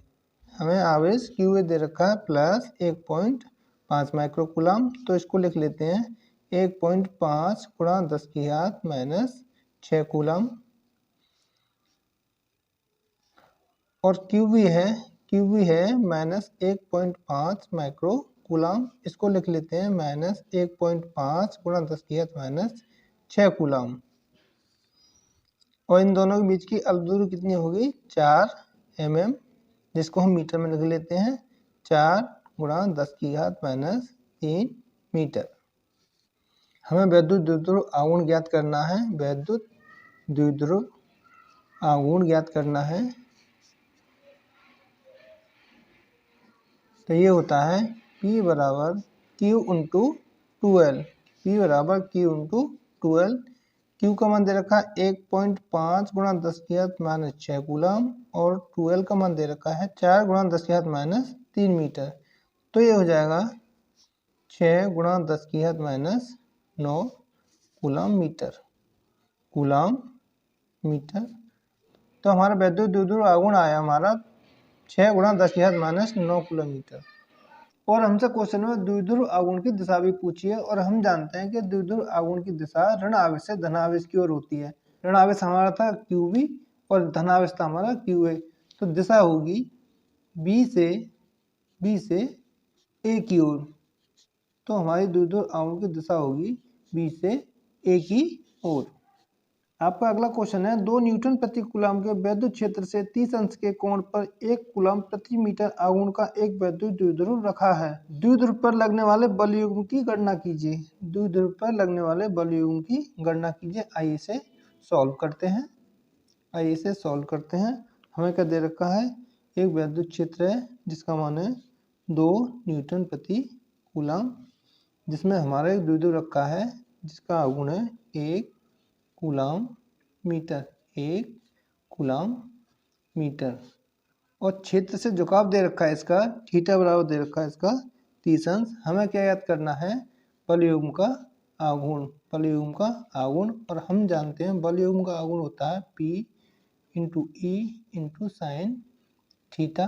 हमें आवेश QA दे रखा है प्लस 1.5 माइक्रोकूलम, तो इसको लिख लेते हैं 1.5 गुणा 10 की घात माइनस 6 कूलम। और QB है माइनस 1.5 माइक्रोकूलम, इसको लिख लेते हैं माइनस 1.5 गुणा 10 की घात माइनस 6 कूलम। और इन दोनों के बीच की अल्प दूरी कितनी होगी? 4 mm, जिसको हम मीटर में लिख लेते हैं 4 गुणा 10 की घात माइनस 3 मीटर। हमें वैद्युत द्विध्रुव आघूर्ण ज्ञात करना है। वैद्युत द्विध्रुव आघूर्ण ज्ञात करना है। तो ये होता है P बराबर Q इंटू 12। P बराबर Q इंटू 12। Q का मान दे रखा है 1.5 गुणा 10 की घात माइनस 6 कूलम और 12 का मान दे रखा है 4 गुणा 10 की घात माइनस 3 मीटर। तो ये हो जाएगा 6 गुणा 10 की घात माइनस 9 कूलम मीटर। तो हमारा वैद्युत द्विध्रुव आघूर्ण आया हमारा 6 गुणा 10 की घात माइनस 9 कूलम मीटर। और हमसे क्वेश्चन में द्विध्रुव आघूर्ण की दिशा भी पूछी है और हम जानते हैं कि द्विध्रुव आघूर्ण की दिशा ऋण आवेश से धन आवेश की ओर होती है। ऋण आवेश हमारा था QB और धन आवेश था हमारा QA। तो दिशा होगी B से A की ओर। तो हमारी द्विध्रुव आघूर्ण की दिशा होगी B से A की ओर। आपका अगला क्वेश्चन है, 2 न्यूटन प्रति कूलम के वैद्युत क्षेत्र से 30 अंश के कोण पर 1 कूलम प्रति मीटर आघूर्ण का एक वैद्युत द्विध्रुव रखा है। द्विध्रुव पर लगने वाले बल युग्म की गणना कीजिए। आइए इसे सॉल्व करते हैं। हमें क्या दे रखा है? एक वैद्युत क्षेत्र है जिसका मान है 2 न्यूटन प्रति कूलम, जिसमें हमारा एक द्विध्रुव रखा है जिसका आघूर्ण है 1 कूलम मीटर। और क्षेत्र से झुकाव दे रखा है इसका, थीटा बराबर दे रखा है इसका 30 अंश। हमें क्या याद करना है? बल युग्म का आघूर्ण। और हम जानते हैं बल युग्म का आघूर्ण होता है P into E into sine theta.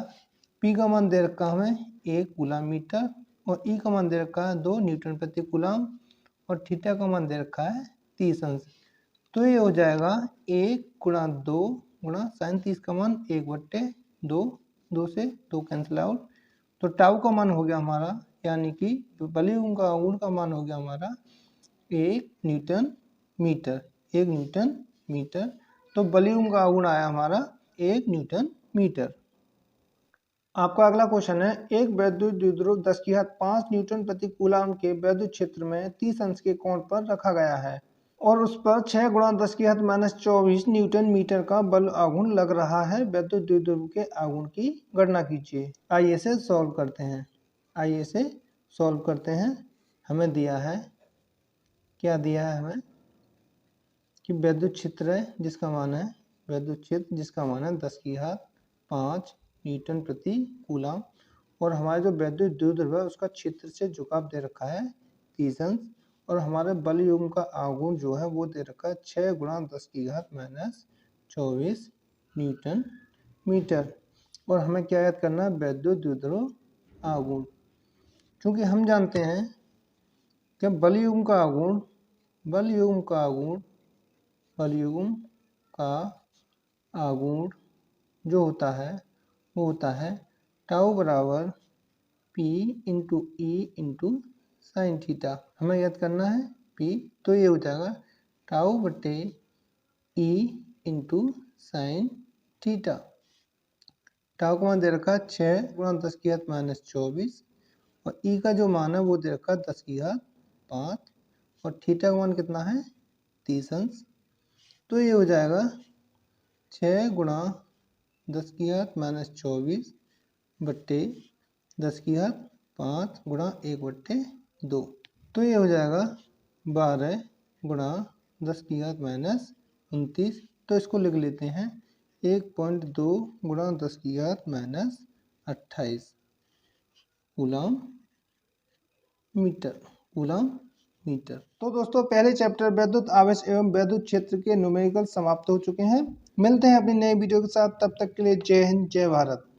P का मान दे रखा हमें 1 कूलम मीटर और E का मान दे रखा है 2 न्यूटन प्रति कूलम और थीटा का मान दे रखा है 30 अंश। तो ये हो जाएगा 1 गुणा 2 गुणा साइन 30 का मान 1/2, 2 से 2 कैंसिल आउट। तो टाउ का मान हो गया हमारा, यानी कि वॉल्यूम का आघूर्ण का मान हो गया हमारा 1 न्यूटन मीटर, 1 न्यूटन मीटर। तो वॉल्यूम का आघूर्ण आया हमारा 1 न्यूटन मीटर। आपका अगला क्वेश्चन है, एक वैद्युत द्विध्रुव 10⁵ न्यूटन प्रति कूलम के वैद्युत क्षेत्र में 30 अंश के कोण पर रखा गया है और उस पर 6 गुणा 10⁻24 न्यूटन मीटर का बल आघूर्ण लग रहा है। वैद्युत द्विध्रुव के आघूर्ण की गणना कीजिए। आइए इसे सॉल्व करते हैं। हमें दिया है, क्या दिया है हमें, कि वैद्युत क्षेत्र है जिसका मान है 10⁵ न्यूटन प्रति कूलम और हमारे जो वैद्युत द्विध्रुव है उसका क्षेत्र से झुकाव दे रखा है 30 अंश और हमारे बल युग्म का आघूर्ण जो है वो दे रखा है 6 गुणा 10⁻24 न्यूटन मीटर। और हमें क्या याद करना है, वैद्युत द्विध्रुव आघूर्ण। क्योंकि हम जानते हैं कि बल युग्म का आघूर्ण जो होता है वो होता है टाउ बराबर P into E into sine theta. हमें याद करना है P, तो ये हो जाएगा टाउ बटे E into sine theta. Tau का मान दे रखा है 6 गुणा 10⁻24 और E का जो मान है वो दे रखा है 10⁵ और थीटा का मान कितना है 30 अंश। तो ये हो जाएगा 6 गुणा 10⁻24 बट्टे 10⁵ गुणा 1/2। तो ये हो जाएगा 12 गुणा 10⁻29। तो इसको लिख लेते हैं 1.2 गुणा 10⁻28 कूलम मीटर। तो दोस्तों पहले चैप्टर वैद्युत आवेश एवं वैद्युत क्षेत्र के न्यूमेरिकल समाप्त हो चुके हैं। मिलते हैं अपनी नई वीडियो के साथ, तब तक के लिए जय हिंद जय भारत।